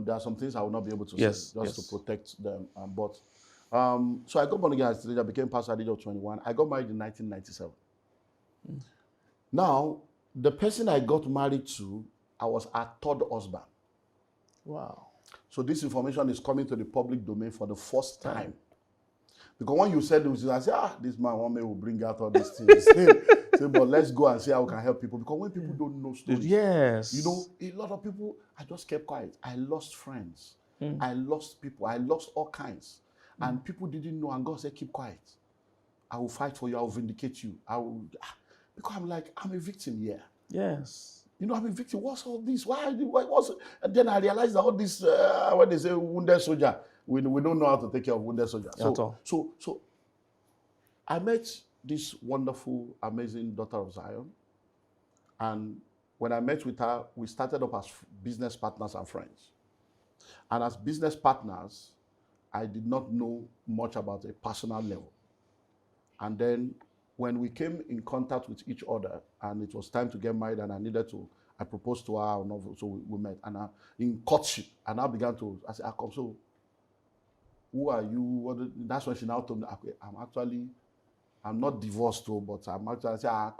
there are some things I will not be able to Yes, say just yes. to protect them. So I got born again as a teenager, became pastor at the age of 21. I got married in 1997. Now, the person I got married to, I was her third husband. Wow. So this information is coming to the public domain for the first time. Because when you said this, I said, this man, one man will bring out all these things. Say, but let's go and see how we can help people. Because when people don't know stories, yes, you know, a lot of people, I just kept quiet. I lost friends. I lost people. I lost all kinds. And people didn't know, and God said, keep quiet. I will fight for you. I will vindicate you. Because I'm like, I'm a victim here. yes. You know, I'm a victim. What's all this? And then I realized that all this, when they say wounded soldier, we don't know how to take care of wounded soldiers. At all. So I met this wonderful, amazing daughter of Zion. And when I met with her, we started up as business partners and friends. And as business partners, I did not know much about a personal level. And then when we came in contact with each other and it was time to get married and I proposed to her, so we met. And in courtship, and I began to, I said, come, so who are you? That's when she now told me, okay, I'm not divorced though, but I'm actually, I said,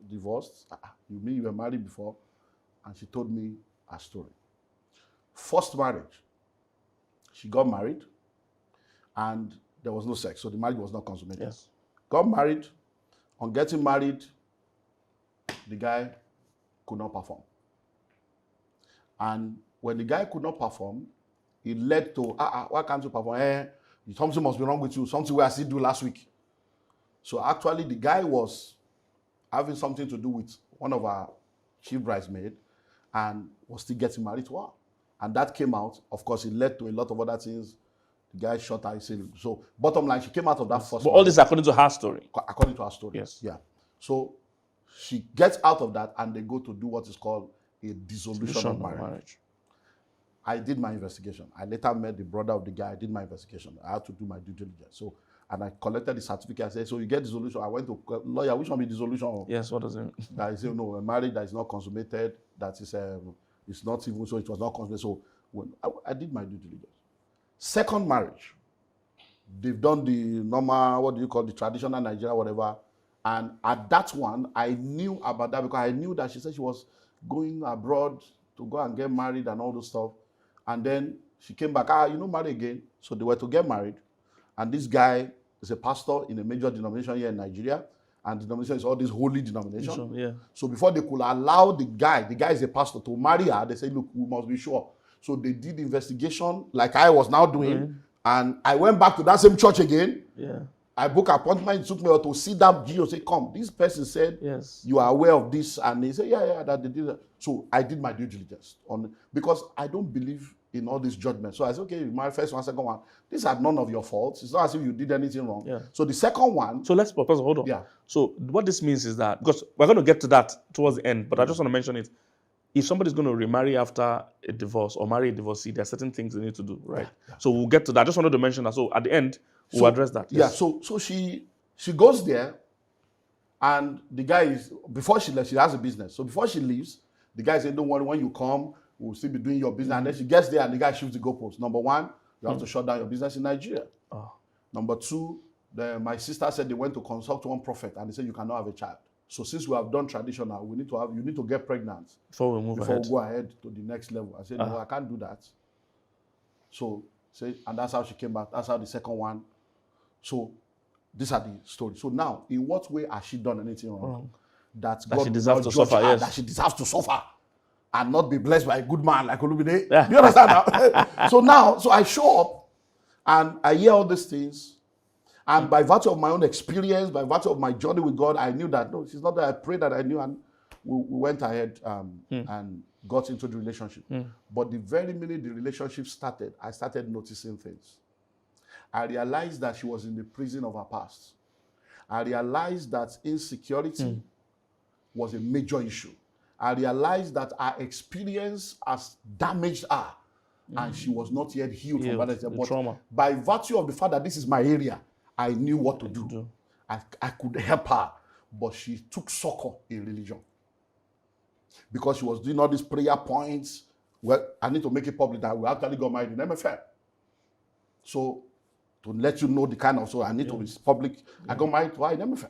divorced? You mean you were married before? And she told me her story. First marriage, she got married and there was no sex, so the marriage was not consummated. Yes. Got married. On getting married, the guy could not perform. And when the guy could not perform, it led to, why can't you perform? Something must be wrong with you. Something we I still do last week. So actually, the guy was having something to do with one of our chief bridesmaids and was still getting married to her. And that came out. Of course, it led to a lot of other things. The guy shot her. So bottom line, she came out of that first. But all this according to her story. According to her story. Yes. Yeah. So she gets out of that and they go to do what is called a dissolution of marriage. I did my investigation. I later met the brother of the guy. I did my investigation. I had to do my due diligence. And I collected the certificate. I said, so you get dissolution. I went to lawyer. Which one be dissolution? Yes, what does it mean? That is, a marriage that is not consummated. That is, it's not even so. It was not consummated. So when I did my due diligence. Second marriage, they've done the normal, what do you call the traditional Nigeria, whatever. And at that one, I knew about that because I knew that she said she was going abroad to go and get married and all those stuff. And then she came back, marry again. So they were to get married. And this guy is a pastor in a major denomination here in Nigeria. And the denomination is all this holy denomination. Yeah. So before they could allow the guy is a pastor, to marry her, they said, look, we must be sure. So they did the investigation like I was now doing. And I went back to that same church again. Yeah. I booked an appointment. It took me to see that GO say, come, this person said, yes, you are aware of this. And they said, yeah, that they did that. So I did my due diligence because I don't believe in all this judgment. So I said, okay, my first one, second one. These are none of your faults. It's not as if you did anything wrong. Yeah. So the second one. So let's pause, hold on. Yeah. So what this means is that, because we're going to get to that towards the end, but I just want to mention it. If somebody's going to remarry after a divorce or marry a divorcee, there are certain things they need to do, right? Yeah. So we'll get to that. I just wanted to mention that. So at the end, we'll address that. Yes. Yeah, so she goes there, and the guy is, before she left, she has a business. So before she leaves, the guy said, don't worry, when you come, we'll still be doing your business. And then she gets there, and the guy shifts the goalpost. Number one, you have to shut down your business in Nigeria. Number two, my sister said they went to consult one prophet, and they said you cannot have a child. So since we have done traditional, you need to get pregnant before we go ahead to the next level. I said, no, I can't do that. So, and that's how she came back. That's how the second one. So these are the stories. So now, in what way has she done anything wrong? That God she deserves to suffer, yes. That she deserves to suffer and not be blessed by a good man like Olumide. Do you understand now? So I show up and I hear all these things. And by virtue of my own experience, by virtue of my journey with God, I knew that, no, she's not there. I prayed that I knew, and we went ahead and got into the relationship. But the very minute the relationship started, I started noticing things. I realized that she was in the prison of her past. I realized that insecurity was a major issue. I realized that her experience has damaged her, and she was not yet healed from that. But trauma. By virtue of the fact that this is my area, I knew what to do. I could help her, but she took succor in religion. Because she was doing all these prayer points, well, I need to make it public that we actually got married in MFM. So to let you know the kind of, so I need to be public. I got married to her in MFM.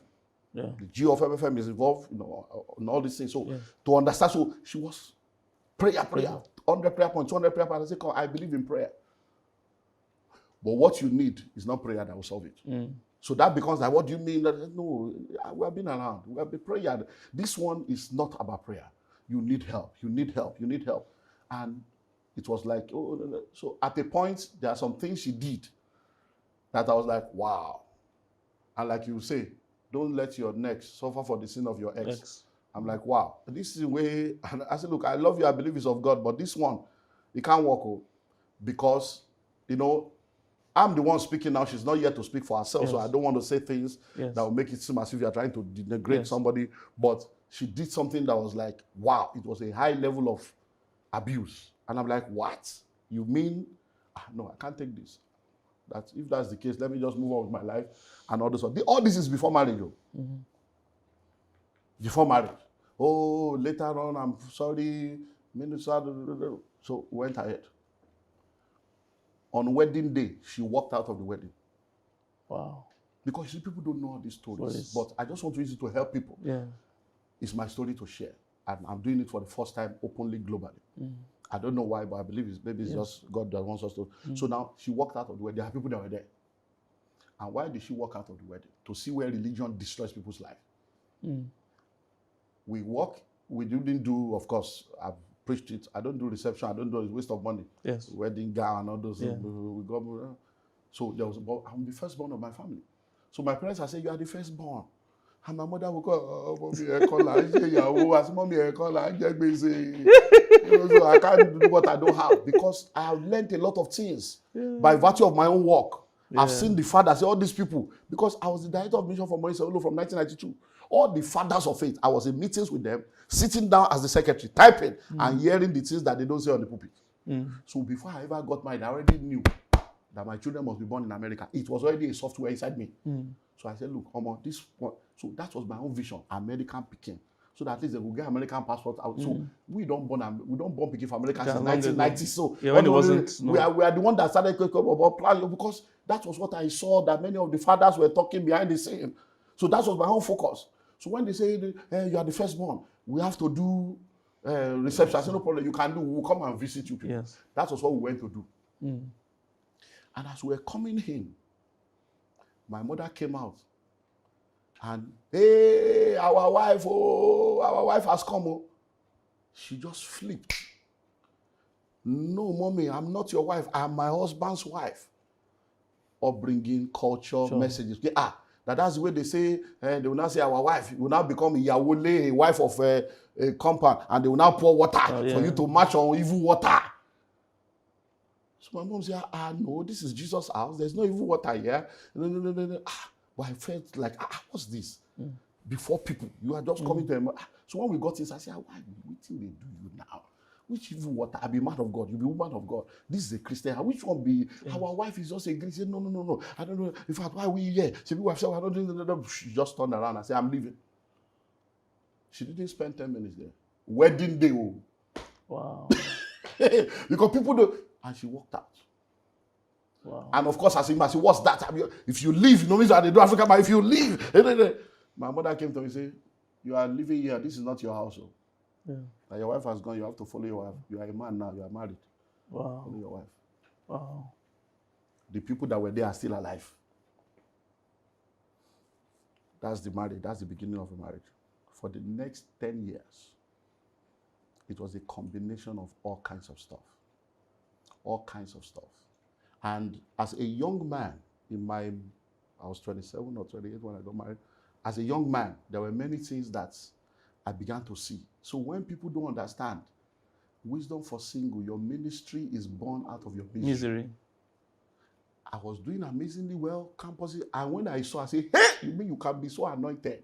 Yeah. The G of MFM is involved, in all these things. So to understand, so she was prayer, 100 prayer points, 200 prayer points. I say, I believe in prayer. But what you need is not prayer that will solve it. So that becomes like, what do you mean? No, we have been around. We have been prayer. This one is not about prayer. You need help. You need help. You need help. And it was like, so at a point, there are some things she did that I was like, wow. And like you say, don't let your neck suffer for the sin of your ex. I'm like, wow. This is the way. And I said, look, I love you. I believe it's of God. But this one, it can't work. Because, I'm the one speaking now. She's not yet to speak for herself. So I don't want to say things that will make it seem as if you're trying to denigrate somebody. But she did something that was like, wow. It was a high level of abuse. And I'm like, what? You mean? No, I can't take this. That if that's the case, let me just move on with my life and all this. All this is before marriage. Before marriage. Oh, later on, I'm sorry. So went ahead. On wedding day, she walked out of the wedding. Wow. Because you see, people don't know all these stories. But I just want to use it to help people. Yeah. It's my story to share. And I'm doing it for the first time openly, globally. I don't know why, but I believe it's just God that wants us to. So now she walked out of the wedding. There are people that were there. And why did she walk out of the wedding? To see where religion destroys people's life. We didn't do, of course, I've preached it. I don't do reception. I don't do it. It's waste of money. Yes. Wedding gown and all those things. We got, so there was, I'm the firstborn of my family. So my parents are saying, you are the firstborn. And my mother will call, Mommy, so I can't do what I don't have because I have learned a lot of things by virtue of my own work. I've seen the fathers, all these people, because I was the director of mission for Maurice from 1992. All the fathers of faith, I was in meetings with them, sitting down as the secretary, typing and hearing the things that they don't say on the pulpit. So before I ever got married, I already knew that my children must be born in America. It was already a software inside me. So I said, look, this one. So that was my own vision, American Peking. So that at least they will get American passport out. So we don't born Peking for Americans in 1990. So when it wasn't, we are the one that started about plan because that was what I saw that many of the fathers were talking behind the scene. So that was my own focus. So when they say, you are the firstborn, we have to do reception. I said, no problem, you can do. We'll come and visit you people. Yes. That was what we went to do. And as we were coming in, my mother came out. And, hey, our wife has come. Oh. She just flipped. No, Mommy, I'm not your wife. I'm my husband's wife. Upbringing, culture, messages. That's the way they say, they will not say our wife. You will now become Yawole, a wife of a compound, and they will now pour water for you to match on evil water. So my mom said, no, this is Jesus' house. There's no evil water here. No. But I felt like, what's this? Before people, you are just coming to them. So when we got this, I said, why waiting they do you now? Which evil water? I be man of God. You be woman of God. This is a Christian. Which one be? Our wife is just a Greek. She said, no. I don't know. In fact, why are we here? She just turned around and said, I'm leaving. She didn't spend 10 minutes there. Wedding day. Oh. Wow. Because people do. And she walked out. Wow. And of course, I said, what's that? If you leave, means that they do Africa, but if you leave, my mother came to me and said, you are living here. This is not your house. Like your wife has gone, you have to follow your wife. You are a man now, you are married. Wow. Follow your wife. Wow. The people that were there are still alive. That's the marriage. That's the beginning of a marriage. For the next 10 years, it was a combination of all kinds of stuff. All kinds of stuff. And as a young man, I was 27 or 28 when I got married. As a young man, there were many things that I began to see. So when people don't understand, wisdom for single, your ministry is born out of your misery. I was doing amazingly well, campuses, and when I saw, I said, hey, you mean you can be so anointed?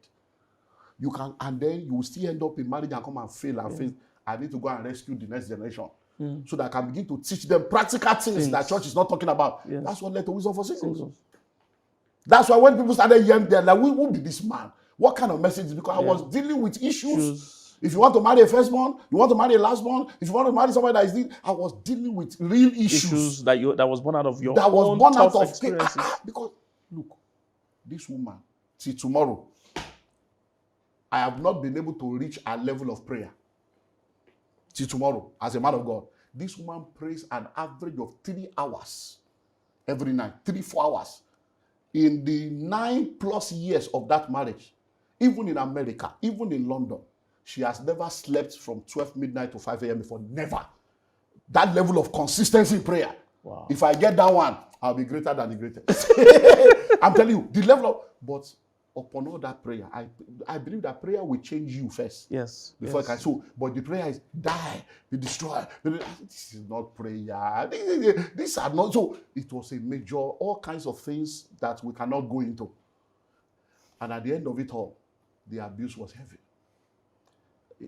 You can, and then you will still end up in marriage and come and fail and fail. I need to go and rescue the next generation. So that I can begin to teach them practical things that church is not talking about. Yes. That's what led to wisdom for singles. That's why when people started hearing, they're like, who be this man? What kind of message? Because I was dealing with issues If you want to marry a firstborn, you want to marry a lastborn, if you want to marry somebody that is, I was dealing with real issues that was born out of your that was own born out tough of experiences. because look, this woman, till tomorrow, I have not been able to reach a level of prayer. Till tomorrow, as a man of God, this woman prays an average of 3 hours every night, 3-4 hours. In the 9+ years of that marriage, even in America, even in London, she has never slept from 12 midnight to 5 a.m. before. Never. That level of consistency in prayer. Wow. If I get that one, I'll be greater than the greatest. I'm telling you, the level of, but upon all that prayer, I believe that prayer will change you first. Yes. Before yes. I can. So, but the prayer is die, be destroyed. This is not prayer. These are not. So it was a major, all kinds of things that we cannot go into. And at the end of it all, the abuse was heavy.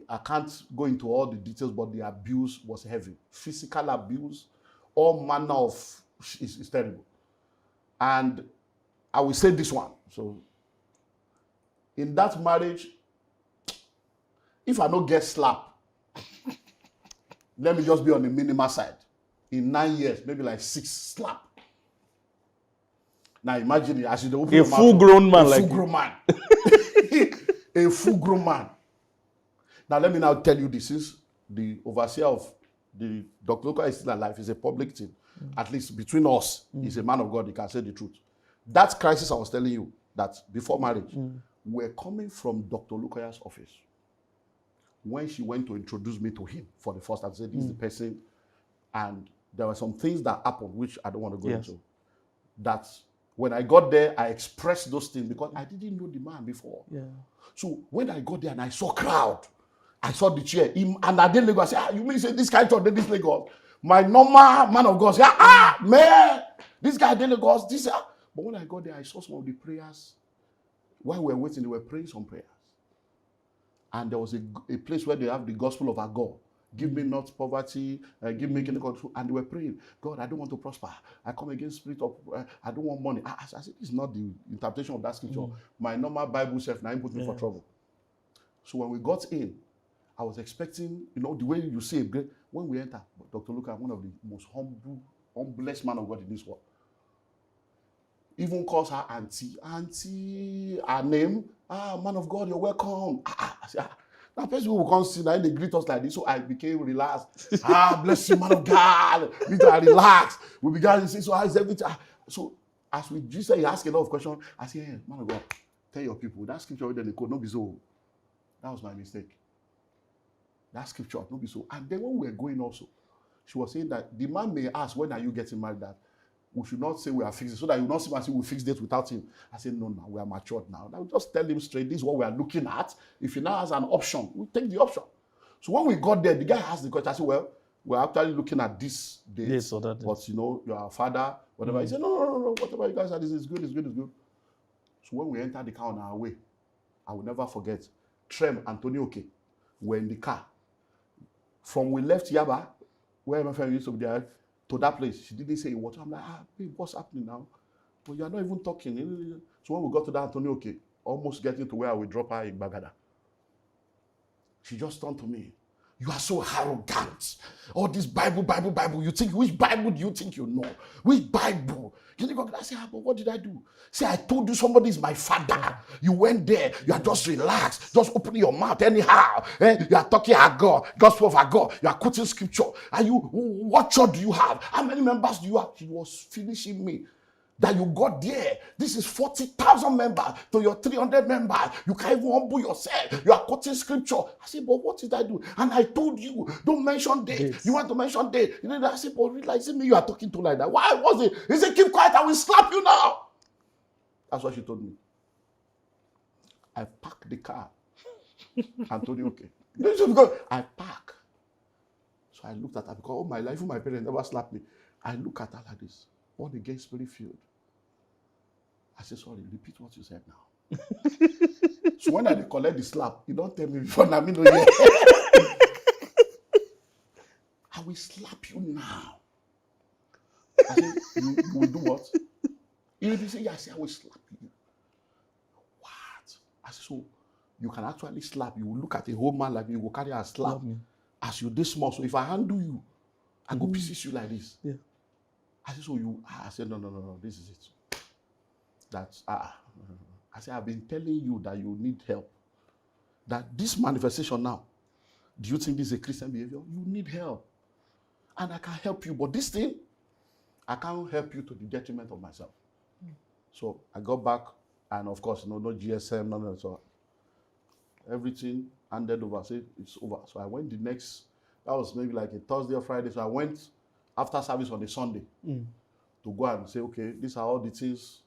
I can't go into all the details, but the abuse was heavy. Physical abuse, all manner of, is terrible. And I will say this one. So, in that marriage, if I don't get slapped, let me just be on the minimal side. In 9 years, maybe like 6 slap. Now imagine it, as you open A full-grown man, a like full-grown man. A full-grown man. Now let me now tell you this is the overseer of the Dr. Luka is still alive. He's a public thing. At least between us, he's a man of God. He can say the truth. That crisis I was telling you, that before marriage, were coming from Dr. Lukaya's office. When she went to introduce me to him for the first time, said, this is the person. And there were some things that happened, which I don't want to go into. That when I got there, I expressed those things because I didn't know the man before. Yeah. So when I got there and I saw crowd, I saw the chair, him, and I did Lagos. I said, you mean say this guy thought this Lagos? My normal man of God said, man, this guy did Lagos. This. But when I got there, I saw some of the prayers. While we were waiting, they were praying some prayers. And there was a place where they have the gospel of our God. Give me not poverty, give me control. And they were praying, God, I don't want to prosper. I come against spirit of, I don't want money. I said, this is not the interpretation of that scripture. My normal Bible self, now put me for trouble. So when we got in, I was expecting, the way you see a great, when we enter, Dr. Luka, one of the most humblest man of God in this world, even calls her auntie, her name, man of God, you're welcome. I said, now person will come see, now they greet us like this, so I became relaxed. Bless you, man of God. I relaxed. We began to say, so how is everything? So as we just say, he asked a lot of questions, I said, hey, man of God, tell your people, that scripture then they could not be so. That was my mistake. That scripture, not be so. And then when we were going also, she was saying that the man may ask, when are you getting married? That we should not say we are fixed, so that you not see and say we fix this without him. I said, no, we are matured now. Now just tell him straight, this is what we are looking at. If he now has an option, we take the option. So when we got there, the guy asked the question. I said, well, we're actually looking at this date, Yes, so that but your father, whatever. He said, no, whatever you guys said, is good, it's good, it's good. So when we entered the car on our way, I will never forget, Trem, Antonio Oke, were in the car. From we left Yaba, where my friend used to be there, to that place, she didn't say what. I'm like, babe, what's happening now? But you're not even talking. So when we got to that Antonio Oke, almost getting to where I would drop her in Bagada, she just turned to me. You are so arrogant. All this Bible. You think, which Bible do you think you know? Which Bible? I say, but what did I do? Say, I told you somebody is my father. You went there. You are just relaxed. Just opening your mouth anyhow. You are talking at God. Gospel of God. You are quoting scripture. What church do you have? How many members do you have? He was finishing me. That you got there. This is 40,000 members to your 300 members. You can't even humble yourself. You are quoting scripture. I said, but what did I do? And I told you, don't mention date. You want to mention date. I said, but realizing me, you are talking to like that. Why was it? He said, keep quiet, I will slap you now. That's what she told me. I parked the car. Antonio, okay. This is because I park. So I looked at her because all my life, my parents never slapped me. I look at her like this. Born again, spirit filled. I said, sorry, repeat what you said now. So when I collect the slap, you don't tell me before now, me no hear. I will slap you now. I said, you will do what? He say, yeah, I said, I will slap you. What? I said, so you can actually slap. You will look at a whole man like me, you will carry a slap as you this small. So if I handle you, I go pieces you like this. Yeah. I said, so you, I said, no, this is it. That's, I said, I've been telling you that you need help. That this manifestation now, do you think this is a Christian behavior? You need help. And I can help you, but this thing, I can't help you to the detriment of myself. So I got back, and of course, no GSM, no. So everything handed over. I said, it's over. So I went the next, that was maybe like a Thursday or Friday. So I went after service on a Sunday to go and say, okay, these are all the things,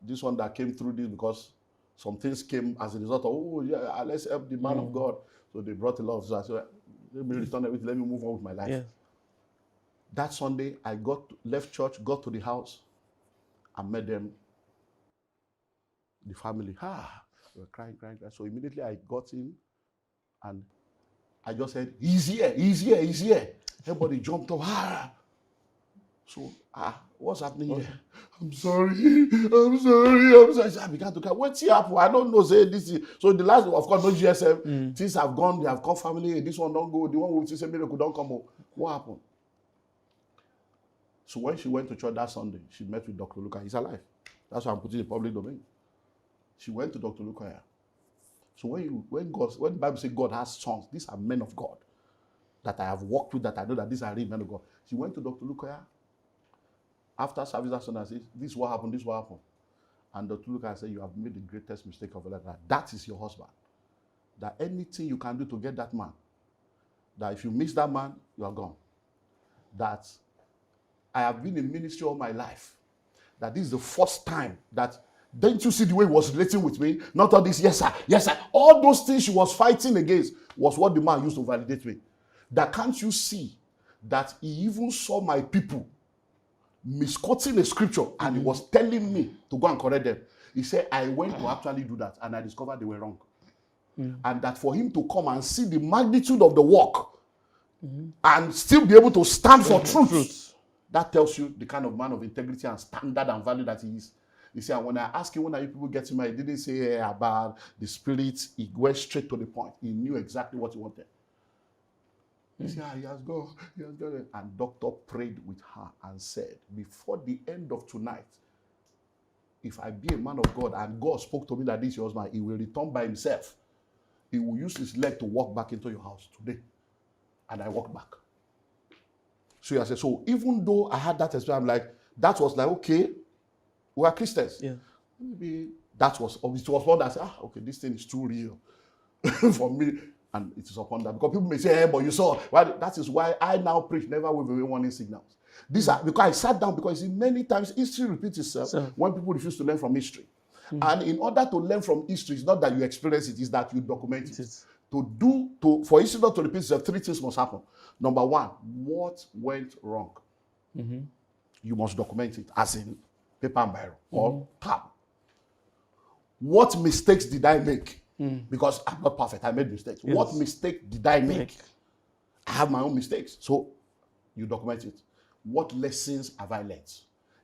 this one that came through this, because some things came as a result of, oh, yeah, let's help the man of God. So they brought a lot of, so I said, let me return everything, let me move on with my life. Yeah. That Sunday, I left church, got to the house, and met them, the family. They were crying. So immediately I got in, and I just said, he's here. Everybody jumped up. So, what's happening here? I'm sorry. I began to cry. What's happening? I don't know. Say this is. So the last, of course, no GSM. Things have gone. They have come family. This one don't go. The one with say miracle don't come home. What happened? So when she went to church that Sunday, she met with Dr. Luka. He's alive. That's why I'm putting it in the public domain. She went to Dr. Luka. So when the Bible says God has sons, these are men of God that I have worked with, that I know that these are real men of God. She went to Dr. Luka. After service that Sunday, I said, this is what happened. And Dr. Luka said, you have made the greatest mistake of your life. That is your husband. That anything you can do to get that man, that if you miss that man, you are gone. That I have been in ministry all my life. That this is the first time that, didn't you see the way he was relating with me? Not all this, yes sir. All those things she was fighting against was what the man used to validate me. That can't you see that he even saw my people misquoting a scripture and he was telling me to go and correct them. He said, I went to actually do that and I discovered they were wrong. And that for him to come and see the magnitude of the work and still be able to stand for truth, that tells you the kind of man of integrity and standard and value that he is. You see, and when I asked him, when are you people getting married, he didn't say about the spirit. He went straight to the point. He knew exactly what he wanted. He said, he has gone. And doctor prayed with her and said, before the end of tonight, if I be a man of God and God spoke to me that this is your husband, he will return by himself. He will use his leg to walk back into your house today. And I walked back. So I said, so even though I had that experience, I'm like, that was like, okay, we are Christians. Yeah. Maybe that was, it was one that said, okay, this thing is too real for me. And it is upon that. Because people may say, hey, but you saw. Well, that is why I now preach never with away warning signals. These are, because I sat down, because many times history repeats itself when people refuse to learn from history. And in order to learn from history, it's not that you experience it, it's that you document it. For history not to repeat itself, three things must happen. Number one, what went wrong? You must document it, as in paper and biro or tab. What mistakes did I make? Because I'm not perfect, I made mistakes. Yes. What mistake did I make? I have my own mistakes. So you document it. What lessons have I learned?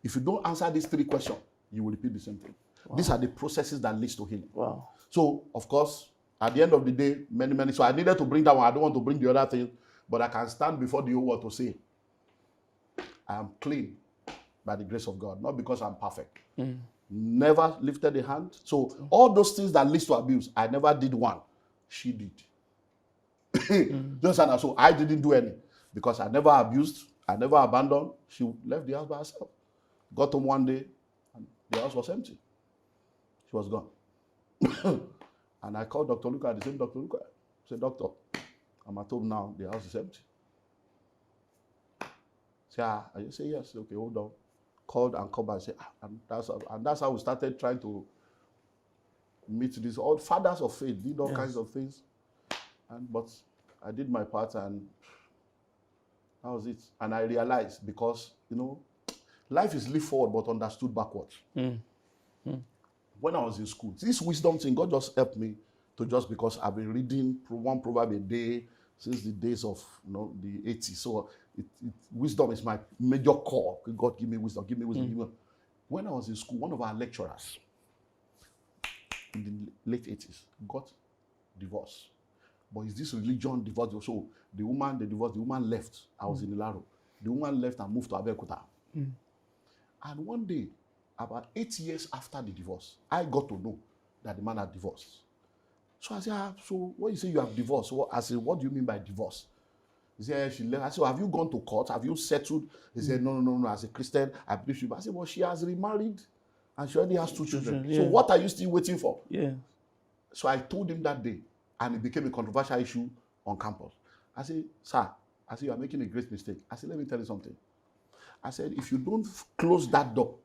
If you don't answer these three questions, you will repeat the same thing. Wow. These are the processes that leads to healing. Wow. So, of course, at the end of the day, many. So I needed to bring that one. I don't want to bring the other thing, but I can stand before the whole world to say, I am clean by the grace of God, not because I'm perfect. Never lifted a hand. So all those things that lead to abuse, I never did one. She did. Just and so I didn't do any because I never abused, I never abandoned. She left the house by herself. Got home one day, and the house was empty. She was gone. And I called Dr. Luka, the same Dr. Luka. I said, Doctor, I'm at home now. The house is empty. Say, I just say yes. Okay, hold on. Called and called back and said, and that's how we started trying to meet these all fathers of faith, did all kinds of things. But I did my part and that was it. And I realized because, life is lived forward but understood backwards. When I was in school, this wisdom thing, God just helped me to just because I've been reading one proverb a day since the days of the 80s. So wisdom is my major core. God, give me wisdom, give me wisdom. When I was in school, one of our lecturers, in the late 80s, got divorced. But it's this religion divorce. So the woman left. I was in Ilaro. The woman left and moved to Abeokuta. And one day, about 8 years after the divorce, I got to know that the man had divorced. So I said, so when you say you have divorced, I said, what do you mean by divorce? He said, she left. I said, have you gone to court? Have you settled? He said, no. As a Christian, I believe she. I said, well, she has remarried and she already has 2 children. So what are you still waiting for? Yeah. So I told him that day, and it became a controversial issue on campus. I said, sir, you are making a great mistake. I said, let me tell you something. I said, if you don't close that door,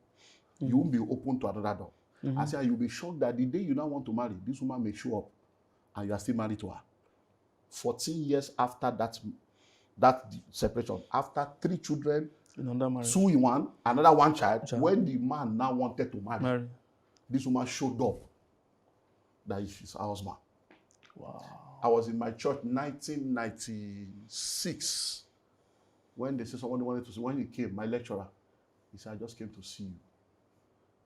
you won't be open to another door. I said, you'll be shocked that the day you now want to marry, this woman may show up and you are still married to her. 14 years after that separation, after 3 children, 2 in 1, another 1 child, when the man now wanted to marry, this woman showed up that she's her husband. Wow. I was in my church 1996 when they said someone wanted to see. When he came, my lecturer, he said, I just came to see you.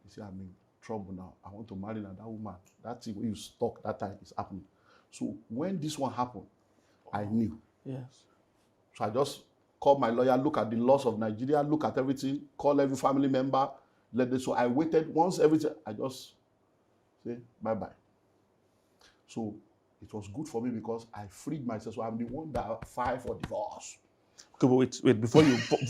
He said, I'm in trouble now. I want to marry that woman. That thing when you stuck that time is happening. So when this one happened, I knew. Yes. So I just called my lawyer, look at the laws of Nigeria, look at everything, call every family member. So I waited. Once everything, I just say bye-bye. So it was good for me because I freed myself. So I'm the one that filed for divorce. Okay, but wait. Before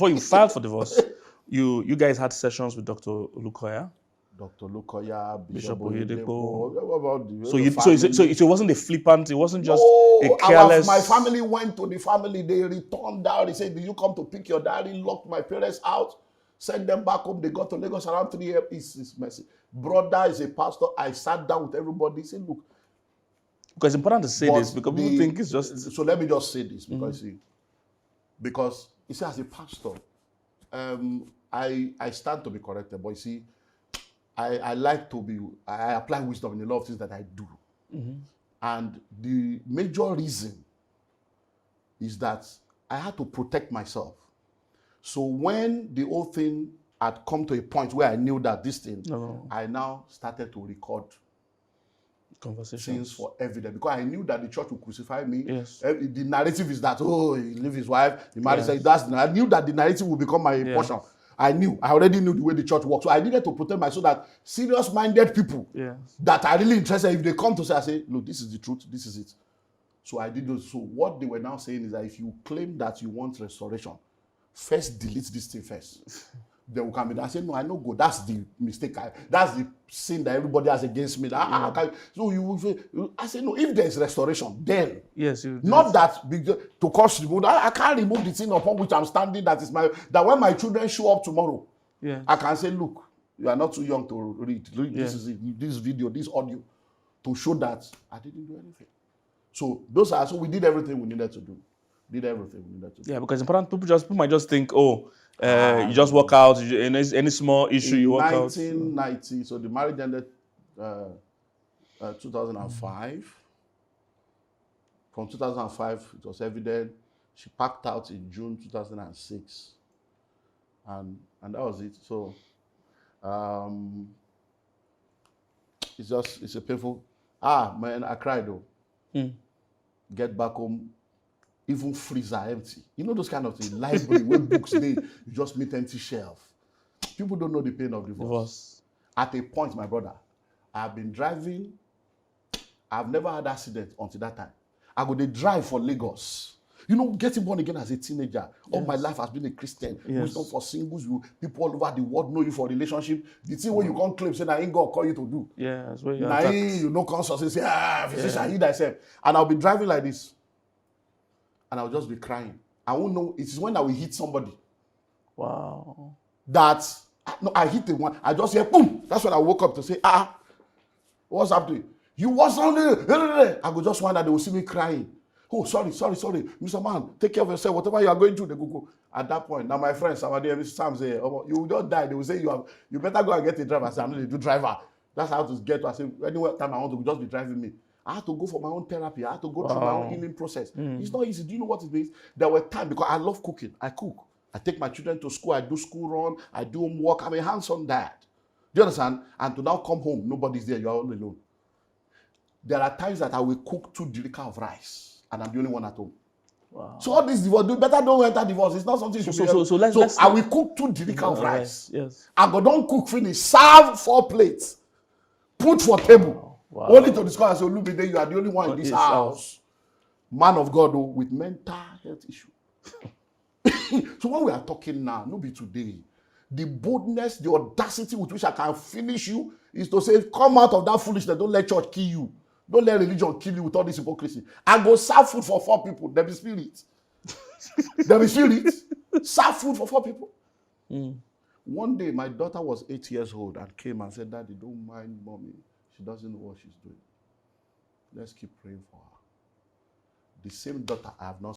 you filed for divorce, you guys had sessions with Dr. Olukoya. Dr. Lukoya, Bishop Oyedepo. So it wasn't a flippant, it wasn't just a careless... My family went to the family, they returned out, they said, did you come to pick your daddy? Locked my parents out, sent them back home, they got to Lagos around 3 a.m. It's messy. Brother is a pastor, I sat down with everybody, he said, look. Because it's important to say this, because people think it's just... So let me just say this, because you see, as a pastor, I stand to be corrected, but you see, I like to be, I apply wisdom in a lot of things that I do. And the major reason is that I had to protect myself. So when the whole thing had come to a point where I knew that this thing, I now started to record conversations for evidence, because I knew that the church would crucify me. Yes. The narrative is that, oh, he leave his wife, the marriage, I knew that the narrative would become my portion. I already knew the way the church works. So I needed to protect myself, so that serious-minded people that are really interested, if they come to say, I say, look, this is the truth, this is it. So I did those. So what they were now saying is that if you claim that you want restoration, first delete this thing first. Then we come in. I say, no, I know go. That's the mistake. That's the sin that everybody has against me. So I say, no, if there's restoration, then. Yes. Not that to cause remove. I can't remove the thing upon which I'm standing. That when my children show up tomorrow, I can say, look, you are not too young to read. This is it, this video, this audio, to show that I didn't do anything. So so we did everything we needed to do. Yeah, because important people might just think, oh, you just walk out, any small issue you walk out. In 1990, so the marriage ended 2005. From 2005, it was evident. She packed out in June 2006. And that was it. So it's a painful. Man, I cried though. Get back home. Even freezer empty. You know those kind of things. Library, where books they, you just meet empty shelf. People don't know the pain of divorce. At a point, my brother, I've been driving. I've never had an accident until that time. I go to drive for Lagos. You know, getting born again as a teenager. All my life has been a Christian. Wisdom for singles. People all over the world know you for relationship. The thing where you can't claim, say, I ain't God call you to do. Yeah, that's where you know, counsel, say, physician, heal thyself. And I'll be driving like this. And I'll just be crying. I won't know. It is when I will hit somebody. Wow. That, no, I hit the one. I just hear, boom. That's when I woke up to say, what's happening? You was on there. I go just wonder, they will see me crying. Oh, sorry. Mr. Man, take care of yourself. Whatever you are going through, they go. At that point, now my friends, somebody, Mr. Sam say, oh, you will just die. They will say, you better go and get a driver. I say, I'm not a driver. That's how to get to. I say, anywhere time I want to just be driving me. I had to go for my own therapy. I had to go through my own healing process. It's not easy. Do you know what it means? There were times, because I love cooking. I cook. I take my children to school. I do school run. I do homework. I'm a hands-on dad. Do you understand? And to now come home, nobody's there. You are all alone. There are times that I will cook 2 jerrycans of rice, and I'm the only one at home. Wow. So all this divorce, you better don't enter divorce. It's not something you should be. let's I will cook 2 jerrycans of rice. Yes. I go don't cook finish, serve 4 plates, put for table. Wow. Only to discover, as Olumide, you are the only one in this house. Man of God, with mental health issue. So what we are talking now, no be today. The boldness, the audacity with which I can finish you is to say, come out of that foolishness. Don't let church kill you. Don't let religion kill you with all this hypocrisy. I go serve food for 4 people. There be spirit. There be spirit. Serve food for 4 people. One day, my daughter was 8 years old and came and said, Daddy, don't mind mommy. She doesn't know what she's doing. Let's keep praying for her. The same daughter I have not